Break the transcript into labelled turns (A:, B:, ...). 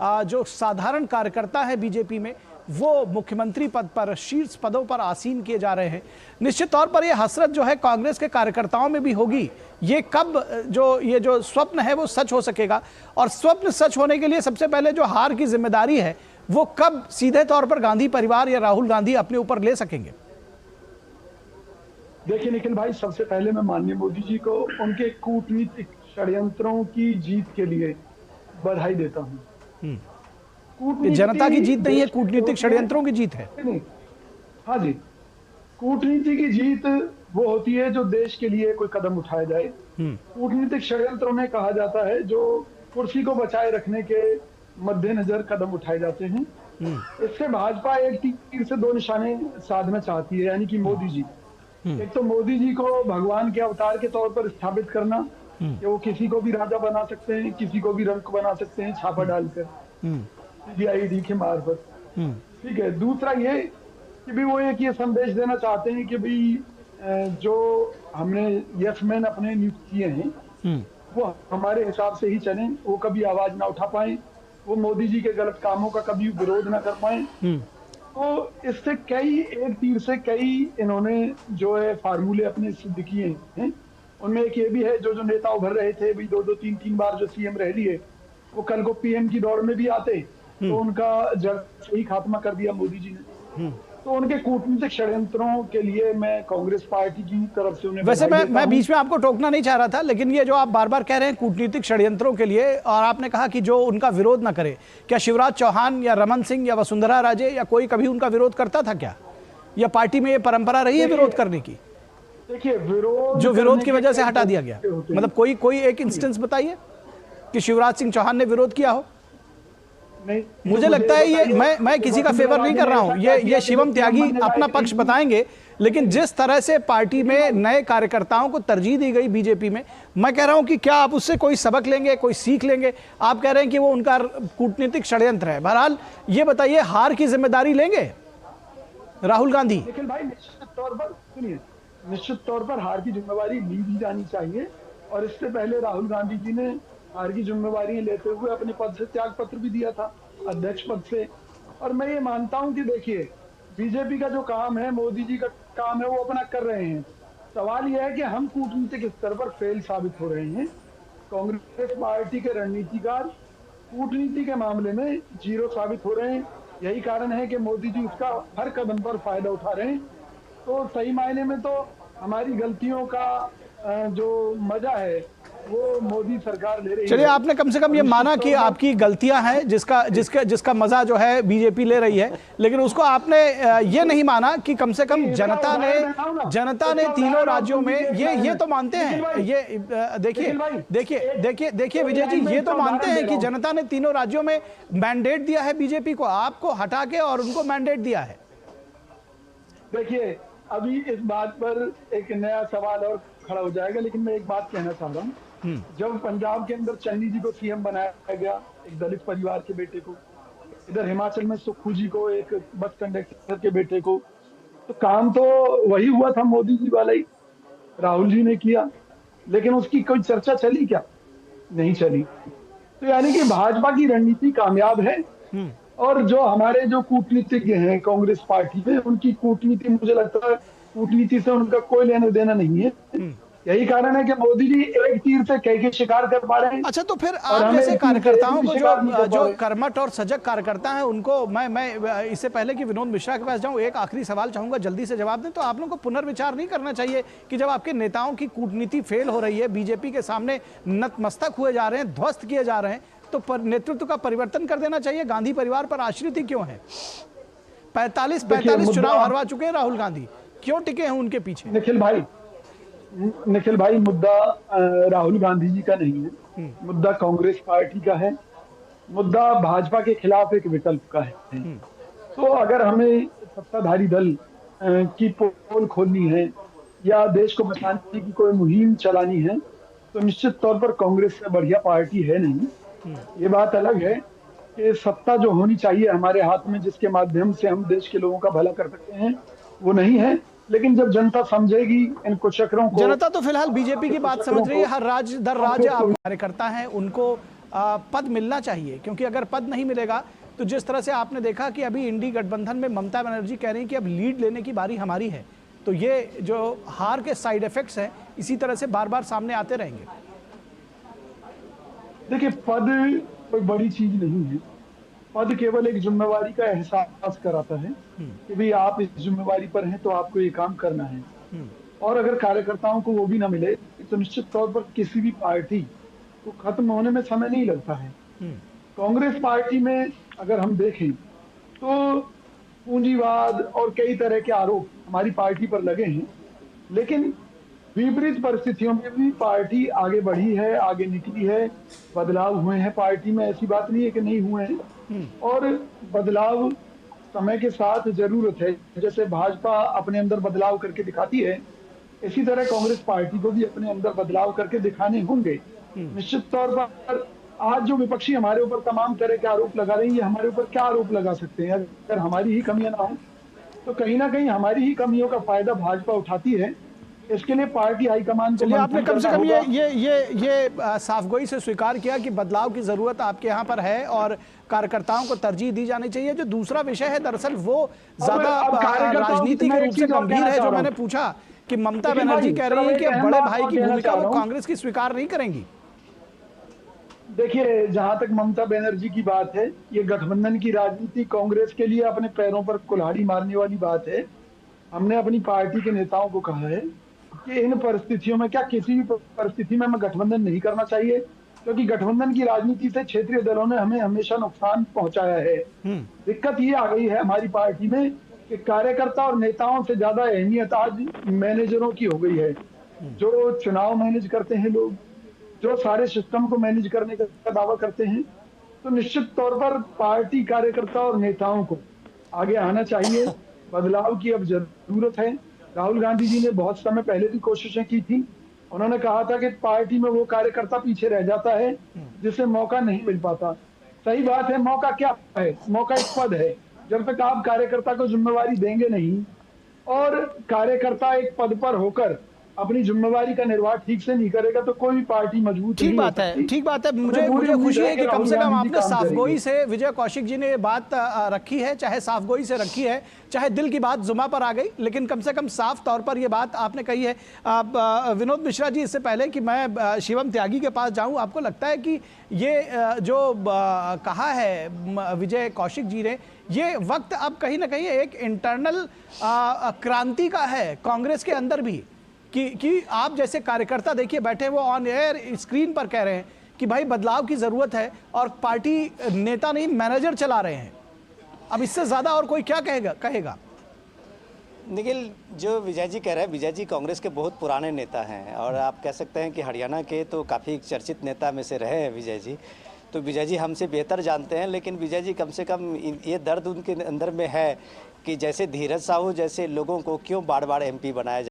A: जो साधारण कार्यकर्ता है बीजेपी में, वो मुख्यमंत्री पद पर, शीर्ष पदों पर आसीन किए जा रहे हैं। निश्चित तौर पर यह हसरत जो है कांग्रेस के कार्यकर्ताओं में भी होगी। ये कब ये जो स्वप्न है वो सच हो सकेगा, और स्वप्न सच होने के लिए सबसे पहले जो हार की जिम्मेदारी है वो कब सीधे तौर पर गांधी परिवार या राहुल गांधी अपने ऊपर ले सकेंगे?
B: देखिए निखिल भाई, सबसे पहले मैं माननीय मोदी जी को उनके कूटनीतिक षड्यंत्रों की जीत के लिए बधाई देता हूँ।
A: जनता की जीत नहीं है, कूटनीतिक षड्यंत्रों की जीत है।
B: हाँ जी, कूटनीति की जीत वो होती है जो देश के लिए कोई कदम उठाया जाए। कूटनीतिक षड्यंत्रों में कहा जाता है जो कुर्सी को बचाए रखने के मद्देनजर कदम उठाए जाते हैं। इससे भाजपा एक तीर से दो निशाने साधना चाहती है, यानी कि मोदी जी। एक तो मोदी जी को भगवान के अवतार के तौर पर स्थापित करना कि वो किसी को भी राजा बना सकते हैं, किसी को भी रंक बना सकते हैं छापा डालकर CID के मार्फत। ठीक है। दूसरा ये कि भी वो एक ये संदेश देना चाहते हैं कि भाई जो हमने यस मैन अपने नियुक्त किए हैं वो हमारे हिसाब से ही चलें, वो कभी आवाज ना उठा पाए, वो मोदी जी के गलत कामों का कभी विरोध ना कर पाए। तो इससे एक तीर से कई इन्होंने जो है फार्मूले अपने सिद्ध किए हैं। उनमें एक ये भी है, जो नेता उभर रहे थे भाई 2-3 बार जो CM रह लिए, वो कल को PM की दौड़ में भी आते तो उनका जड़ से ही खात्मा कर दिया मोदी जी ने। तो उनके कूटनीतिक षड्यंत्रों के लिए मैं कांग्रेस पार्टी की तरफ से उन्हें
A: वैसे मैं बीच में आपको टोकना नहीं चाह रहा था, लेकिन ये जो आप बार बार कह रहे हैं कूटनीतिक षड्यंत्रों के लिए, और आपने कहा कि जो उनका विरोध ना करे, क्या शिवराज चौहान या रमन सिंह या वसुंधरा राजे या कोई कभी उनका विरोध करता था क्या? या पार्टी में ये परंपरा रही है विरोध करने की?
B: देखिए,
A: विरोध की वजह से हटा दिया गया, मतलब कोई एक इंस्टेंस बताइए कि शिवराज सिंह चौहान ने विरोध किया हो। मुझे लगता है ये मैं किसी का फेवर नहीं कर रहा हूं, ये शिवम त्यागी अपना पक्ष बताएंगे, लेकिन जिस तरह से पार्टी में नए कार्यकर्ताओं को तरजीह दी गई बीजेपी में, मैं कह रहा हूं कि क्या आप उससे कोई सबक लेंगे, कोई सीख लेंगे? आप कह रहे हैं कि वो उनका कूटनीतिक षड्यंत्र है। बहरहाल ये बताइए, हार की जिम्मेदारी लेंगे राहुल गांधी?
B: लेकिन भाई निश्चित तौर पर हार की जिम्मेवारी ली भी जानी चाहिए, और इससे पहले राहुल गांधी जी ने हार की जिम्मेवारी लेते हुए अपने पद से त्याग पत्र भी दिया था, अध्यक्ष पद से। और मैं ये मानता हूं कि देखिए, बीजेपी का जो काम है, मोदी जी का काम है, वो अपना कर रहे हैं। सवाल यह है कि हम कूटनीतिक स्तर पर फेल साबित हो रहे हैं। कांग्रेस पार्टी के रणनीतिकार कूटनीति के मामले में जीरो साबित हो रहे हैं। यही कारण है कि मोदी जी उसका हर कदम पर फायदा उठा रहे हैं। तो सही मायने में तो हमारी गलतियों का जो मजा है वो मोदी सरकार ले रही है।
A: चलिए, आपने कम से कम ये माना कि आपकी गलतियां हैं, जिसका मजा जो है बीजेपी ले रही है, लेकिन उसको आपने ये नहीं माना कि कम से कम जनता ने तीनों राज्यों में ये तो मानते हैं, ये देखिए विजय जी, ये तो मानते हैं कि जनता ने तीनों राज्यों में मैंडेट दिया है बीजेपी को, आपको हटा के और उनको मैंडेट दिया है।
B: देखिए, अभी इस बात पर एक नया सवाल और खड़ा हो जाएगा, लेकिन मैं एक बात कहना चाह रहा हूँ। जब पंजाब के अंदर चन्नी जी को CM बनाया गया, एक दलित परिवार के बेटे को, इधर हिमाचल में सुक्खू जी को, एक बस कंडक्टर के बेटे को, तो काम तो वही हुआ था, मोदी जी वाला ही राहुल जी ने किया, लेकिन उसकी कोई चर्चा चली क्या? नहीं चली। तो यानी कि भाजपा की रणनीति कामयाब है, और जो हमारे जो कूटनीतिज्ञ हैं कांग्रेस पार्टी में, उनकी कूटनीति, मुझे लगता है कूटनीति से उनका कोई लेना देना नहीं है। यही कारण है कि मोदी जी एक तीर से कई के शिकार कर पा रहे हैं।
A: अच्छा, तो फिर आप जैसे कार्यकर्ताओं को, जो कर्मठ और सजग कार्यकर्ता हैं, उनको मैं इससे पहले कि विनोद मिश्रा के पास जाऊं, एक आखिरी सवाल चाहूंगा, जल्दी से जवाब दें। तो आप लोगों को पुनर्विचार नहीं करना चाहिए कि जब आपके नेताओं की कूटनीति फेल हो रही है, बीजेपी के सामने नतमस्तक हुए जा रहे हैं, ध्वस्त किए जा रहे हैं, तो नेतृत्व का परिवर्तन कर देना चाहिए? गांधी परिवार पर आश्रित ही क्यों है? 45 चुनाव हरवा चुके हैं राहुल गांधी, क्यों टिके हैं उनके पीछे?
B: निखिल भाई, मुद्दा राहुल गांधी जी का नहीं है, मुद्दा कांग्रेस पार्टी का है, मुद्दा भाजपा के खिलाफ एक विकल्प का है। तो अगर हमें सत्ताधारी दल की पोल खोलनी है या देश को बचाने की कोई मुहिम चलानी है, तो निश्चित तौर पर कांग्रेस से बढ़िया पार्टी है नहीं। ये बात अलग है कि सत्ता जो होनी चाहिए हमारे हाथ में, जिसके माध्यम से हम देश के लोगों का भला कर सकते हैं, वो नहीं है। लेकिन जब जनता समझेगी इन कुचक्रों को,
A: जनता तो फिलहाल बीजेपी की बात समझ रही है। हर राज्य दर राज्य आप कार्यकर्ता हैं, उनको पद मिलना चाहिए, क्योंकि अगर पद नहीं मिलेगा तो जिस तरह से आपने देखा कि अभी इंडी गठबंधन में ममता बनर्जी कह रही हैं कि अब लीड लेने की बारी हमारी है, तो ये जो हार के साइड इफेक्ट्स हैं इसी तरह से बार बार सामने आते रहेंगे।
B: देखिए, पद कोई बड़ी चीज नहीं है। पद केवल एक जिम्मेवारी का एहसास कराता है कि भाई आप इस जिम्मेवारी पर हैं तो आपको ये काम करना है। और अगर कार्यकर्ताओं को वो भी ना मिले तो निश्चित तौर पर किसी भी पार्टी को खत्म होने में समय नहीं लगता है। कांग्रेस पार्टी में अगर हम देखें तो पूंजीवाद और कई तरह के आरोप हमारी पार्टी पर लगे हैं, लेकिन विपरीत परिस्थितियों में भी पार्टी आगे बढ़ी है, आगे निकली है, बदलाव हुए हैं पार्टी में, ऐसी बात नहीं है कि नहीं हुए हैं। और बदलाव समय के साथ जरूरत है। जैसे भाजपा अपने अंदर बदलाव करके दिखाती है, इसी तरह कांग्रेस पार्टी को भी अपने अंदर बदलाव करके दिखाने होंगे। निश्चित तौर पर आज जो विपक्षी हमारे ऊपर तमाम तरह के आरोप लगा रही है, हमारे ऊपर क्या आरोप लगा सकते हैं? अगर हमारी ही कमियां ना हो तो कहीं ना कहीं हमारी ही कमियों का फायदा भाजपा उठाती है। इसके लिए पार्टी हाईकमान को
A: आपने कम से कम ये साफगोई से स्वीकार किया कि बदलाव की जरूरत आपके यहाँ पर है और कार्यकर्ताओं को तरजीह दी जानी चाहिए। जो दूसरा विषय है दरअसल वो ज्यादा राजनीति के रूप से गंभीर है, जो मैंने पूछा कि ममता बनर्जी कह रही है कि बड़े भाई की भूमिका वो कांग्रेस की स्वीकार नहीं करेंगी।
B: देखिए, जहां तक ममता बनर्जी की बात है, ये गठबंधन की राजनीति कांग्रेस के लिए अपने पैरों पर कुल्हाड़ी मारने वाली बात है। हमने अपनी पार्टी के नेताओं को कहा है कि इन परिस्थितियों में, क्या किसी भी परिस्थिति में हमें गठबंधन नहीं करना चाहिए, क्योंकि गठबंधन की राजनीति से क्षेत्रीय दलों ने हमें हमेशा नुकसान पहुंचाया है। दिक्कत ये आ गई है हमारी पार्टी में कि कार्यकर्ता और नेताओं से ज्यादा अहमियत आज मैनेजरों की हो गई है। जो चुनाव मैनेज करते हैं लोग, जो सारे सिस्टम को मैनेज करने का दावा करते हैं, तो निश्चित तौर पर पार्टी कार्यकर्ता और नेताओं को आगे आना चाहिए। बदलाव की अब जरूरत है। राहुल गांधी जी ने बहुत समय पहले भी कोशिशें की थी। उन्होंने कहा था कि पार्टी में वो कार्यकर्ता पीछे रह जाता है जिसे मौका नहीं मिल पाता। सही बात है, मौका क्या है? मौका एक पद है। जब तक आप कार्यकर्ता को जिम्मेवारी देंगे नहीं और कार्यकर्ता एक पद पर होकर अपनी जिम्मेवारी का निर्वाह ठीक से नहीं करेगा तो कोई पार्टी मजबूत नहीं हो सकती।
A: ठीक बात है। मुझे खुशी है कि कम से कम आपने साफगोई से, विजय कौशिक जी ने ये बात रखी है, चाहे साफगोई से रखी है, चाहे दिल की बात जुमा पर आ गई, लेकिन कम से कम साफ तौर पर ये बात आपने कही है। विनोद मिश्रा जी, इससे पहले कि मैं शिवम त्यागी के पास जाऊं, आपको लगता है कि ये जो कहा है विजय कौशिक जी ने, ये वक्त अब कहीं ना कहीं एक इंटरनल क्रांति का है कांग्रेस के अंदर भी, कि आप जैसे कार्यकर्ता देखिए बैठे वो ऑन एयर स्क्रीन पर कह रहे हैं कि भाई बदलाव की जरूरत है और पार्टी नेता नहीं मैनेजर चला रहे हैं। अब इससे ज्यादा और कोई क्या कहेगा?
C: निखिल, जो विजय जी कह रहे हैं, विजय जी कांग्रेस के बहुत पुराने नेता हैं और आप कह सकते हैं कि हरियाणा के तो काफ़ी चर्चित नेता में से रहे हैं विजय जी। तो विजय जी हमसे बेहतर जानते हैं, लेकिन विजय जी कम से कम ये दर्द उनके अंदर में है कि जैसे धीरज साहू जैसे लोगों को क्यों बार बार MP बनाया